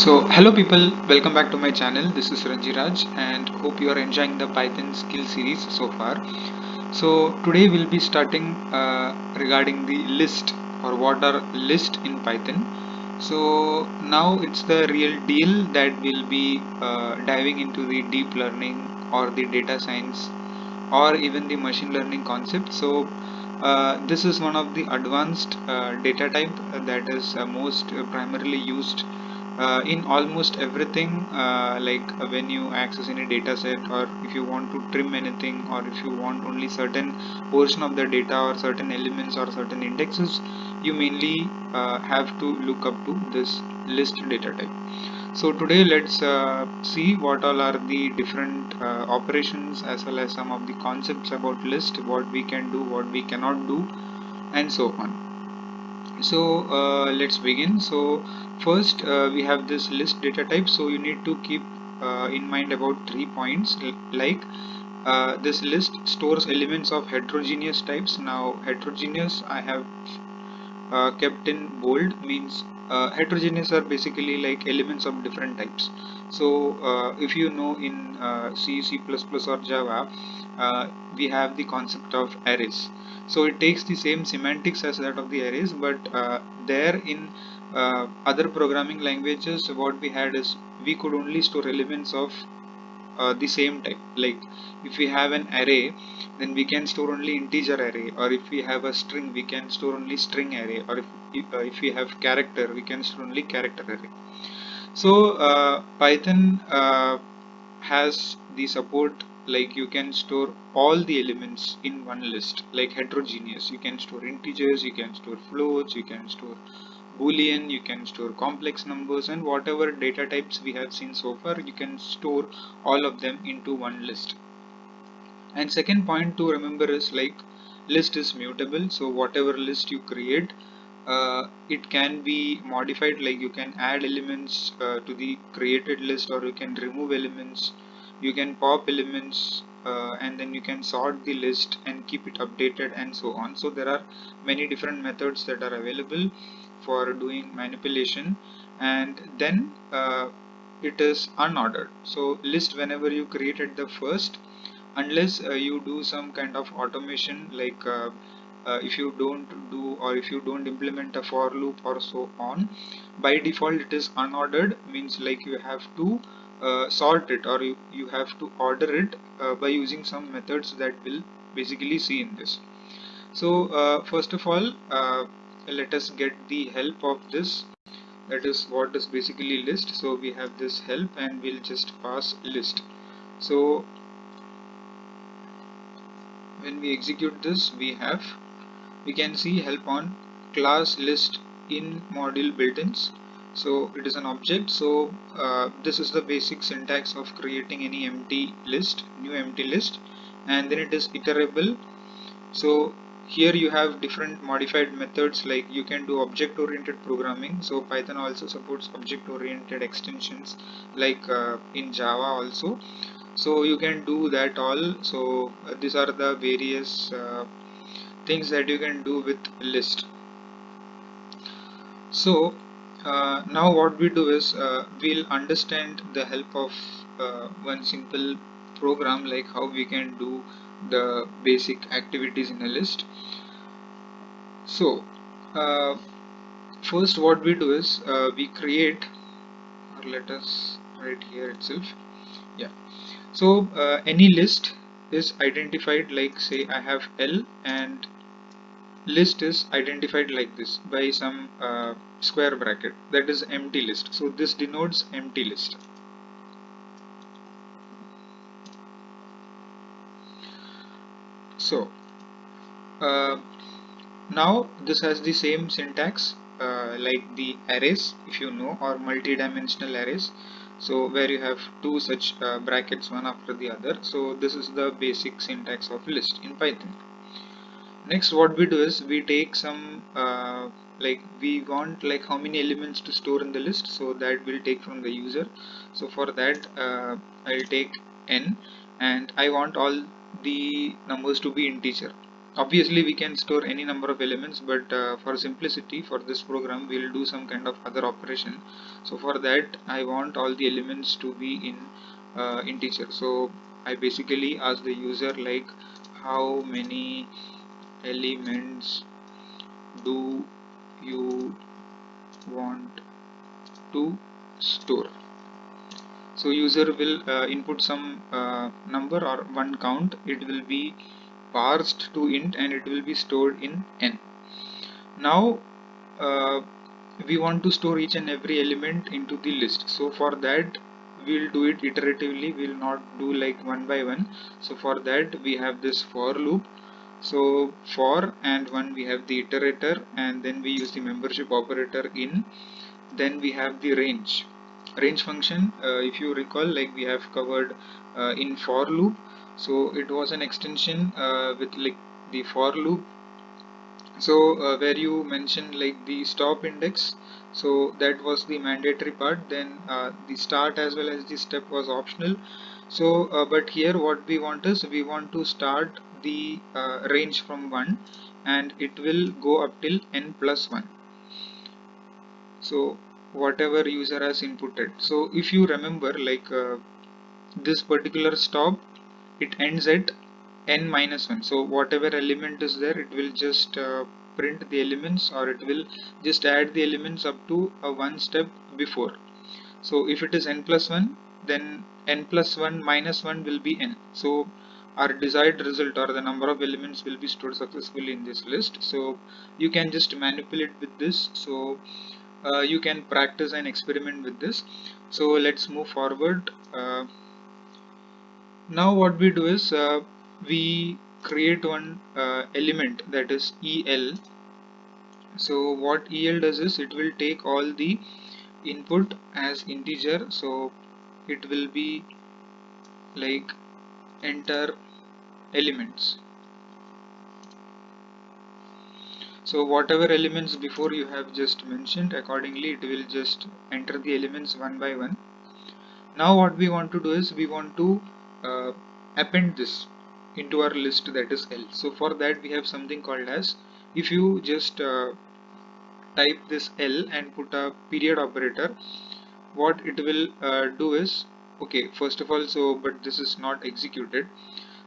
So hello people, welcome back to my channel. This is Ranjiraj and hope you are enjoying the Python skill series so far. So today we'll be starting regarding the list or what are list in Python. So now it's the real deal that we'll be diving into the deep learning or the data science or even the machine learning concept. So this is one of the advanced data type that is most primarily used in almost everything, like when you access any data set, or if you want to trim anything, or if you want only certain portion of the data or certain elements or certain indexes, you mainly have to look up to this list data type. So today let's see what all are the different operations as well as some of the concepts about list, what we can do, what we cannot do, and so on. So let's begin. So first we have this list data type, so you need to keep in mind about 3 points, like this list stores elements of heterogeneous types. Now heterogeneous I have kept in bold, means heterogeneous are basically like elements of different types. So if you know in C, C++ or Java, we have the concept of arrays. So it takes the same semantics as that of the arrays, but there in other programming languages what we had is we could only store elements of the same type. Like if we have an array, then we can store only integer array, or if we have a string we can store only string array, or if we have character we can store only character array. So Python has the support, like you can store all the elements in one list, like heterogeneous. You can store integers, you can store floats, you can store boolean, you can store complex numbers, and whatever data types we have seen so far, you can store all of them into one list. And second point to remember is like list is mutable, so whatever list you create, it can be modified, like you can add elements to the created list, or you can remove elements, you can pop elements, and then you can sort the list and keep it updated and so on. So there are many different methods that are available for doing manipulation. And then it is unordered. So list, whenever you create at the first, unless you do some kind of automation, like if you don't do, or if you don't implement a for loop or so on, by default it is unordered, means like you have to sort it, or you have to order it by using some methods that will basically see in this. So first of all, let us get the help of this, that is what is basically list. So we have this help and we'll just pass list. So when we execute this, we can see help on class list in module built-ins. So it is an object. So this is the basic syntax of creating any empty list, new empty list, and then it is iterable. So here you have different modified methods, like you can do object oriented programming. So Python also supports object oriented extensions, like in Java also. So you can do that all. So these are the various things that you can do with list. So now what we do is we'll understand the help of one simple program, like how we can do the basic activities in a list. So uh, first what we do is we create, or let us write here itself. Yeah. So any list is identified, like say I have L, and list is identified like this by some square bracket, that is empty list. So this denotes empty list. So uh, now this has the same syntax like the arrays, if you know, or multi-dimensional arrays. So where you have two such brackets one after the other. So this is the basic syntax of list in Python. Next what we do is we take some like we want like how many elements to store in the list, so that will take from the user. So for that I'll take n, and I want all the numbers to be integer. obviously we can store any number of elements, but for simplicity for this program we'll do some kind of other operation. So for that I want all the elements to be in integer. So I basically ask the user like, how many elements do you want to store? So user will input some number or one count. It will be parsed to int and it will be stored in n. Now uh, we want to store each and every element into the list. So for that we'll do it iteratively, we'll not do like one by one. So for that we have this for loop. So for and one we have the iterator, and then we use the membership operator in. Then we have the range function. If you recall, like we have covered in for loop, so it was an extension with like the for loop. So where you mentioned like the stop index, so that was the mandatory part. Then the start as well as the step was optional. So but here what we want is, we want to start the range from 1 and it will go up till n plus 1. So whatever user has inputted. So if you remember, like this particular stop, it ends at n minus 1. So whatever element is there, it will just print the elements, or it will just add the elements up to a one step before. So if it is n plus 1, then n plus 1 minus 1 will be n. So our desired result, or the number of elements, will be stored successfully in this list. So you can just manipulate with this. So you can practice and experiment with this. So let's move forward. Now what we do is, we create one element, that is el. So what el does is, it will take all the input as integer. So it will be like enter elements. So whatever elements before you have just mentioned, accordingly it will just enter the elements one by one. Now what we want to do is, we want to uh, append this into our list, that is L. So for that we have something called as, if you just type this L and put a period operator, what it will do is, okay, first of all, so but this is not executed.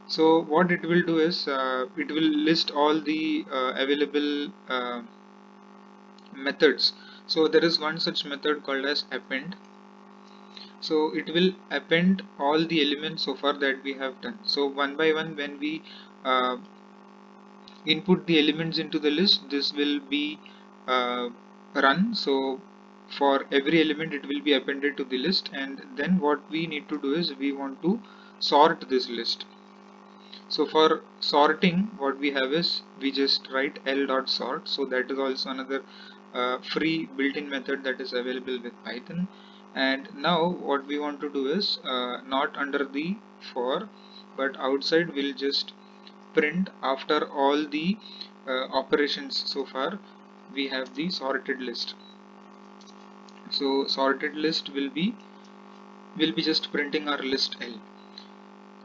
So what it will do is, it will list all the available methods. So there is one such method called as append. So it will append all the elements so far that we have done. So one by one, when we uh, input the elements into the list, this will be run. So for every element it will be appended to the list, and then what we need to do is, we want to sort this list. So for sorting, what we have is, we just write l dot sort. So that is also another free built-in method that is available with Python. And now what we want to do is, not under the for, but outside, we'll just print after all the operations. So far we have the sorted list. So sorted list will be just printing our list L.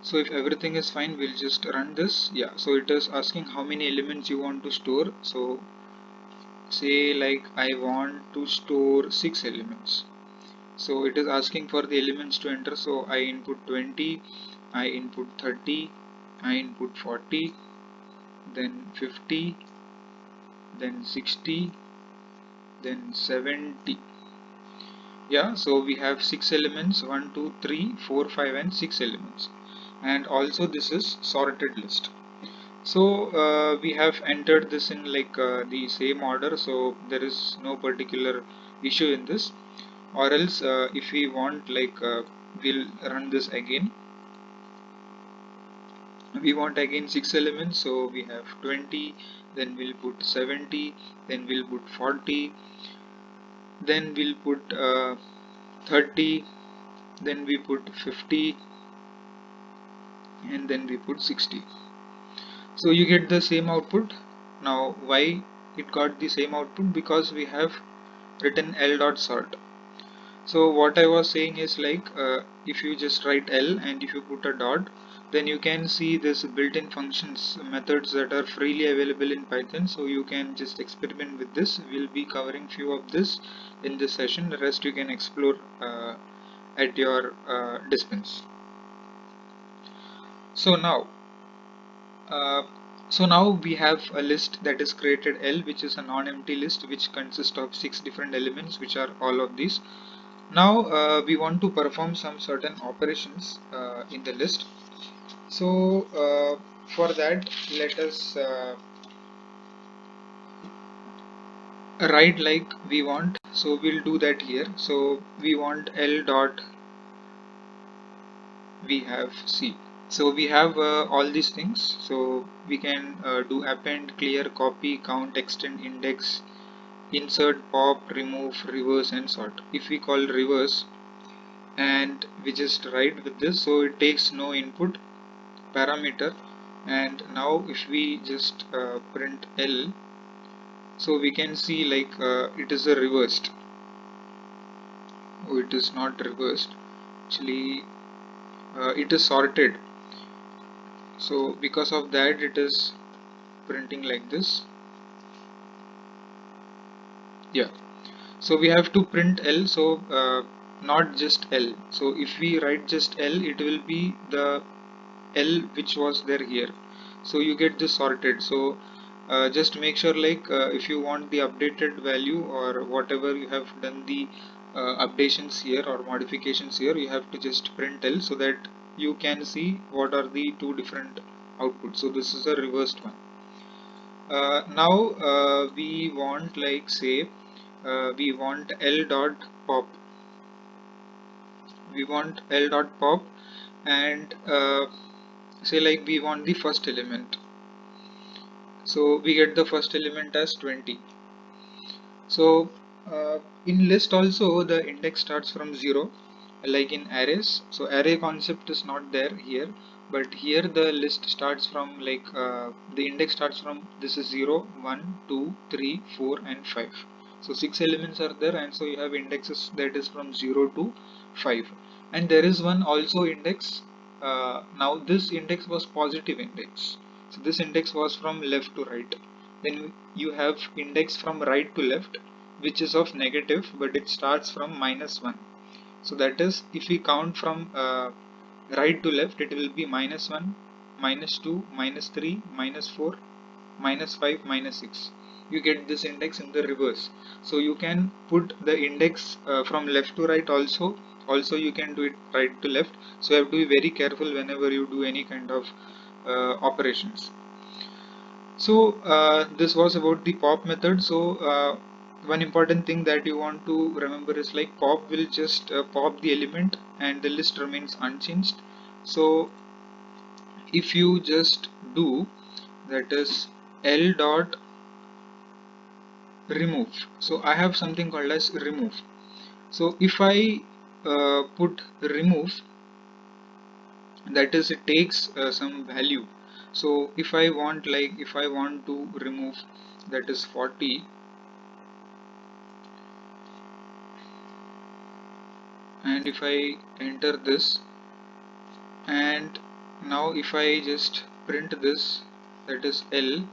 So if everything is fine, we'll just run this. Yeah, so it is asking how many elements you want to store. So say like I want to store 6 elements. So it is asking for the elements to enter. So I input 20, I input 30, I input 40, then 50, then 60, then 70. Yeah, so we have 6 elements, 1 2 3 4 5 and 6 elements. And also this is sorted list. So we have entered this in like the same order, so there is no particular issue in this. Or else if we want, like we'll run this again. We want again 6 elements, so we have 20, then we'll put 70, then we'll put 40, then we'll put 30, then we put 50, and then we put 60. So you get the same output. Now why it got the same output? Because we have written l dot sort. So what I was saying is, like if you just write L and if you put a dot, then you can see this built-in functions methods that are freely available in Python, so you can just experiment with this. We'll be covering few of this in this session, the rest you can explore at your dispense. So now uh, we have a list that is created L, which is a non-empty list which consists of 6 different elements, which are all of these. Now we want to perform some certain operations in the list. So for that, let us write like we want. So we'll do that here. So we want L dot, we have C. So we have all these things. So we can do append, clear, copy, count, extend, index, insert, pop, remove, reverse, and sort. If we call reverse and we just write with this, so it takes no input parameter. And now if we just print L, so we can see like it is a reversed. Oh, it is not reversed, actually it is sorted. So because of that it is printing like this. Yeah, so we have to print L, so not just L. So if we write just L, it will be the L which was there here. So you get this sorted. So just make sure like if you want the updated value or whatever you have done the updations here or modifications here, you have to just print L so that you can see what are the two different outputs. So this is a reversed one. Now we want like say we want L dot pop. We want L dot pop and say like we want the first element. So we get the first element as 20. So in list also the index starts from 0 like in arrays. So array concept is not there here, but here the list starts from like the index starts from this is 0, 1, 2, 3, 4 and 5. So 6 elements are there, and so you have indexes that is from 0 to 5. And there is one also index. Now this index was positive index. So this index was from left to right. Then you have index from right to left, which is of negative, but it starts from -1. So that is, if we count from right to left, it will be -1, -2, -3, -4, -5, -6. You get this index in the reverse. So you can put the index from left to right also. Also you can do it right to left. So you have to be very careful whenever you do any kind of operations. So this was about the pop method. So one important thing that you want to remember is like pop will just pop the element and the list remains unchanged. So if you just do, that is L dot remove. So I have something called as remove. So if I put remove, that is it takes some value. So if I want like if I want to remove that is 40, and if I enter this, and now if I just print this, that is L.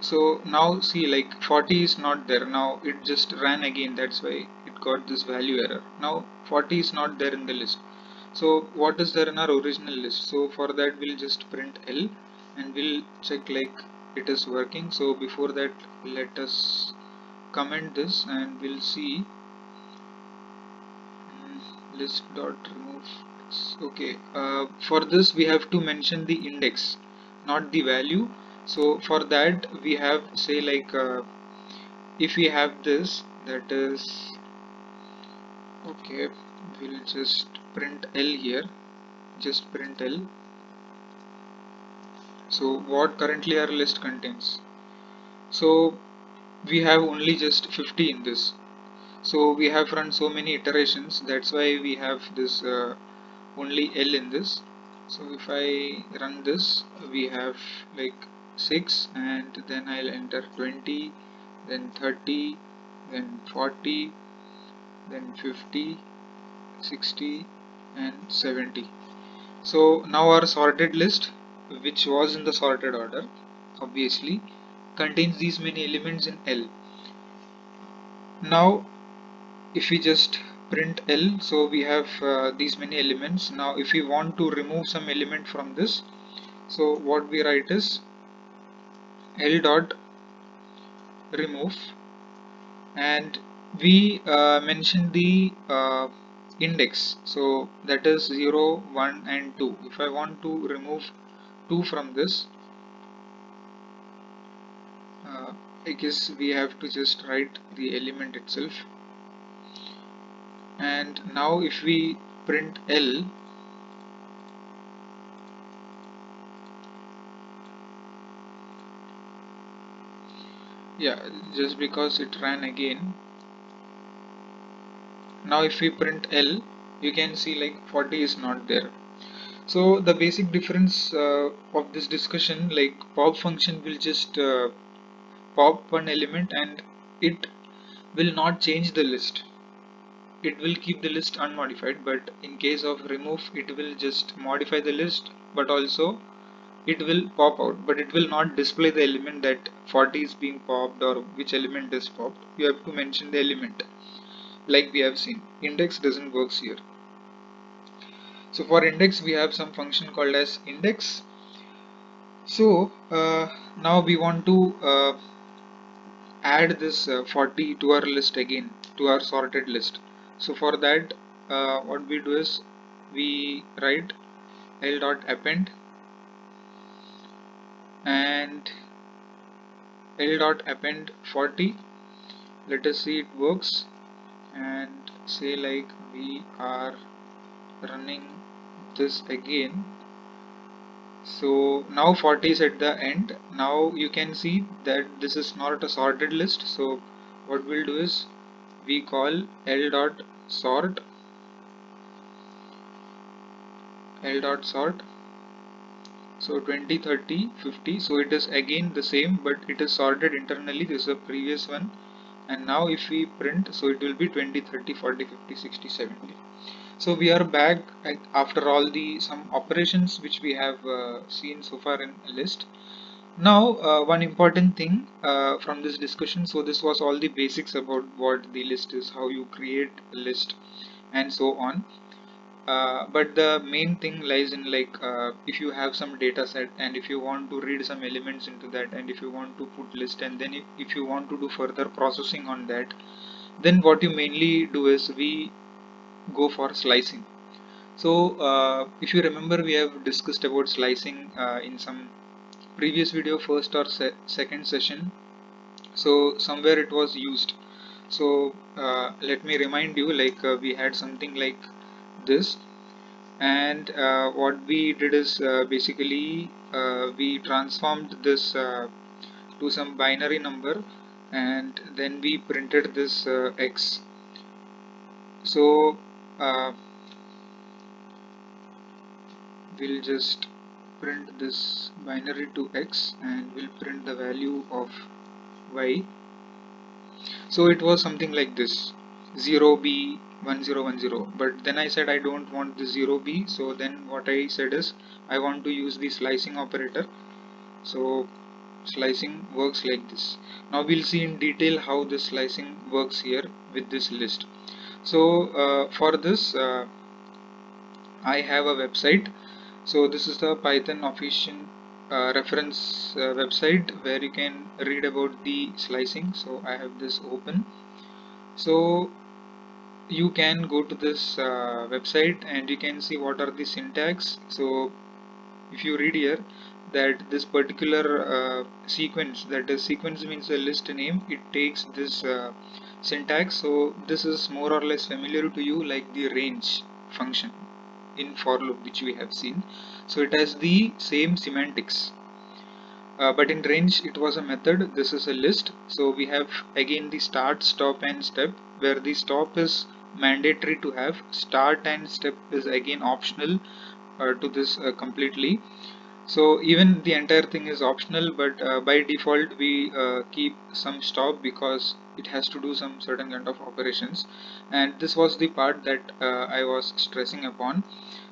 So now see like 40 is not there. Now it just ran again, that's why it got this value error. Now 40 is not there in the list. So what is there in our original list? So for that we'll just print L and we'll check like it is working. So before that, let us comment this and we'll see list dot remove. Okay, for this we have to mention the index, not the value. So for that we have say like if we have this, that is okay, we'll just print L here, just print L. So what currently our list contains, so we have only just 50 in this. So we have run so many iterations, that's why we have this only L in this. So if I run this, we have like 6, and then I'll enter 20, then 30, then 40, then 50, 60, and 70. So now our sorted list, which was in the sorted order, obviously contains these many elements in L. Now if we just print L, so we have these many elements. Now if we want to remove some element from this, so what we write is L dot remove, and we mention the index, so that is 0, 1 and 2. If I want to remove 2 from this, I guess we have to just write the element itself. And now if we print L, yeah, just because it ran again. Now if we print L, you can see like 40 is not there. So the basic difference of this discussion, like pop function will just pop one element and it will not change the list. It will keep the list unmodified, but in case of remove, it will just modify the list, but also it will pop out, but it will not display the element that 40 is being popped or which element is popped. You have to mention the element like we have seen. Index doesn't work here. So for index we have some function called as index. So now we want to add this 40 to our list again, to our sorted list. So for that what we do is we write L dot append and L dot append 40. Let us see it works, and say like we are running this again. So now 40 is at the end. Now you can see that this is not a sorted list. So what we'll do is we call L dot sort, L dot sort. So 20, 30, 50. So it is again the same, but it is sorted internally. This is the previous one. And now if we print, so it will be 20, 30, 40, 50, 60, 70. So we are back after all the some operations which we have seen so far in a list. Now one important thing from this discussion, so this was all the basics about what the list is, how you create a list and so on. But the main thing lies in like if you have some data set and if you want to read some elements into that, and if you want to put list, and then if you want to do further processing on that, then what you mainly do is we go for slicing. So if you remember, we have discussed about slicing in some previous video, first or second session. So somewhere it was used. So let me remind you, like we had something like this, and what we did is basically we transformed this to some binary number, and then we printed this x. So we'll just print this binary to x and we'll print the value of y. So it was something like this, 0b 1010, but then I said I don't want the 0b, so then what I said is I want to use the slicing operator. So slicing works like this. Now we'll see in detail how this slicing works here with this list. So for this I have a website. So this is the Python official reference website where you can read about the slicing. So I have this open. So you can go to this website and you can see what are the syntax. So if you read here that this particular sequence, that is sequence means a list name, it takes this syntax. So this is more or less familiar to you, like the range function in for loop which we have seen. So it has the same semantics, but in range it was a method. This is a list. So we have again the start, stop and step, where the stop is mandatory to have, start and step is again optional to this completely. So even the entire thing is optional, but by default we keep some stop because it has to do some certain kind of operations, and this was the part that I was stressing upon.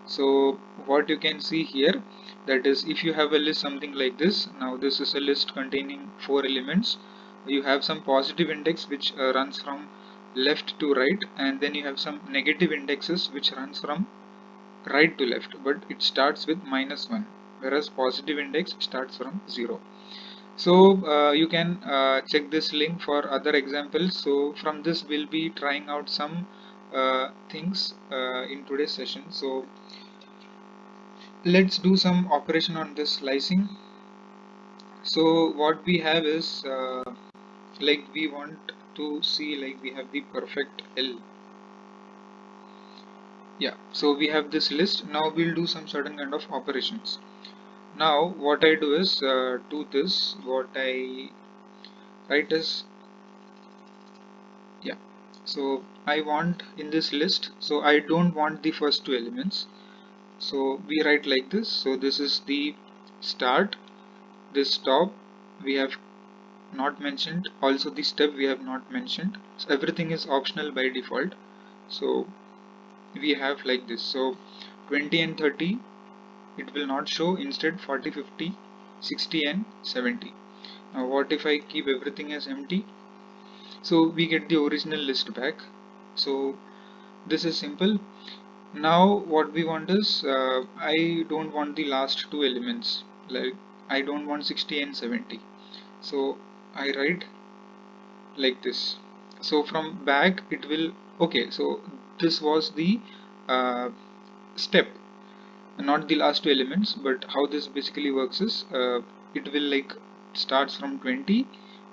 So what you can see here, that is, if you have a list something like this, now this is a list containing 4 elements. You have some positive index which runs from left to right, and then you have some negative indexes which runs from right to left, but it starts with -1, whereas positive index starts from 0. So you can check this link for other examples. So from this we'll be trying out some things in today's session. So let's do some operation on this slicing. So what we have is like we want to see, like we have the perfect L. Yeah, so we have this list. Now we'll do some certain kind of operations. Now what I do is to this what I write is, yeah, so I want in this list, so I don't want the first 2 elements, so we write like this. So this is the start, this stop we have not mentioned, also the step we have not mentioned, so everything is optional by default. So we have like this. So 20 and 30 it will not show, instead 40, 50, 60 and 70. Now what if I keep everything as empty? So we get the original list back. So this is simple. Now what we want is I don't want the last 2 elements, like I don't want 60 and 70. So I write like this. So from back it will, okay, so this was the uh, step, not the last 2 elements, but how this basically works is it will like starts from 20,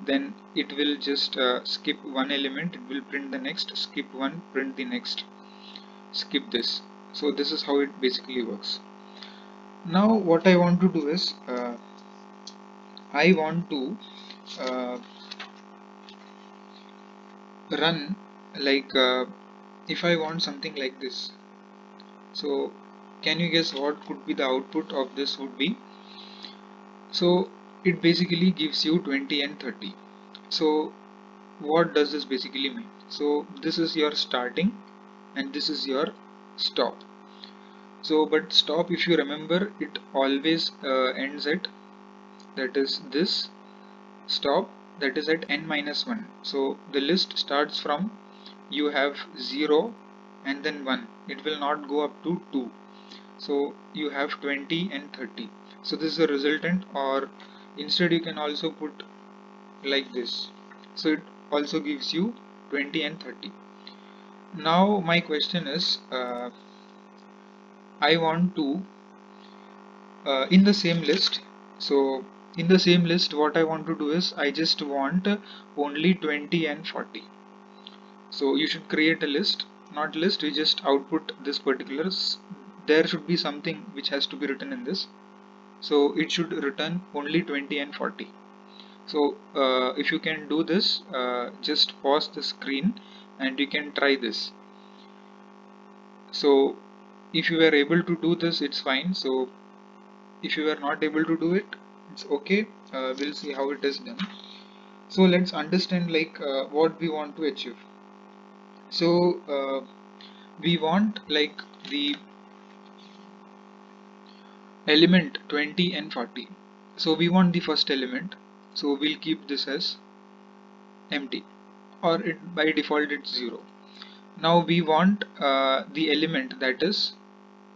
then it will just skip one element, it will print the next, skip one, print the next, skip this. So this is how it basically works. Now what I want to do is I want to uh, run like if I want something like this. So can you guess what could be the output of this would be? So it basically gives you 20 and 30. So what does this basically mean? So this is your starting and this is your stop. So but stop, if you remember, it always ends at, that is this stop, that is at n minus 1. So the list starts from, you have 0 and then 1, it will not go up to 2. So you have 20 and 30. So this is a resultant, or instead you can also put like this. So it also gives you 20 and 30. Now my question is I want to in the same list, so in the same list what I want to do is I just want only 20 and 40. So you should create a list, not list, we just output this particular, there should be something which has to be written in this. So it should return only 20 and 40. So if you can do this, just pause the screen and you can try this. So if you were able to do this, it's fine. So if you are not able to do it, it's okay. We'll see how it is done. So let's understand like what we want to achieve. So we want like the element 20 and 40. So we want the first element, so we'll keep this as empty, or it by default it's 0. Now we want the element that is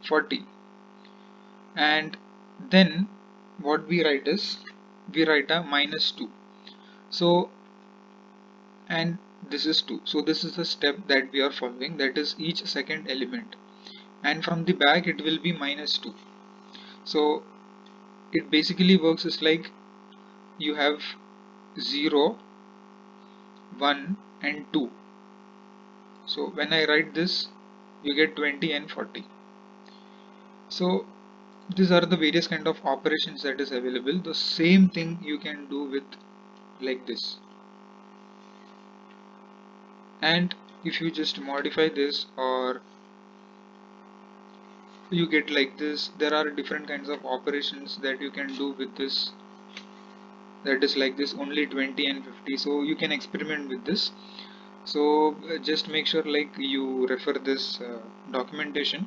40, and then what we write is we write a -2. So and this is 2. So this is the step that we are following, that is each second element, and from the back it will be -2. So it basically works is like you have 0, 1 and 2. So when I write this, you get 20 and 40. So these are the various kind of operations that is available. The same thing you can do with like this. And if you just modify this, or you get like this. There are different kinds of operations that you can do with this, that is like this, only 20 and 50. So you can experiment with this. So just make sure like you refer this documentation,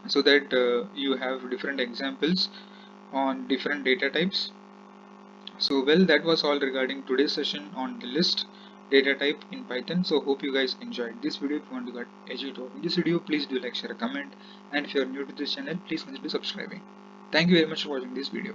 so that you have different examples on different data types. So well, that was all regarding today's session on the list data type in Python. So hope you guys enjoyed this video. If you want to get educated in this video, please do like, share, comment, and if you are new to this channel, please consider subscribing. Thank you very much for watching this video.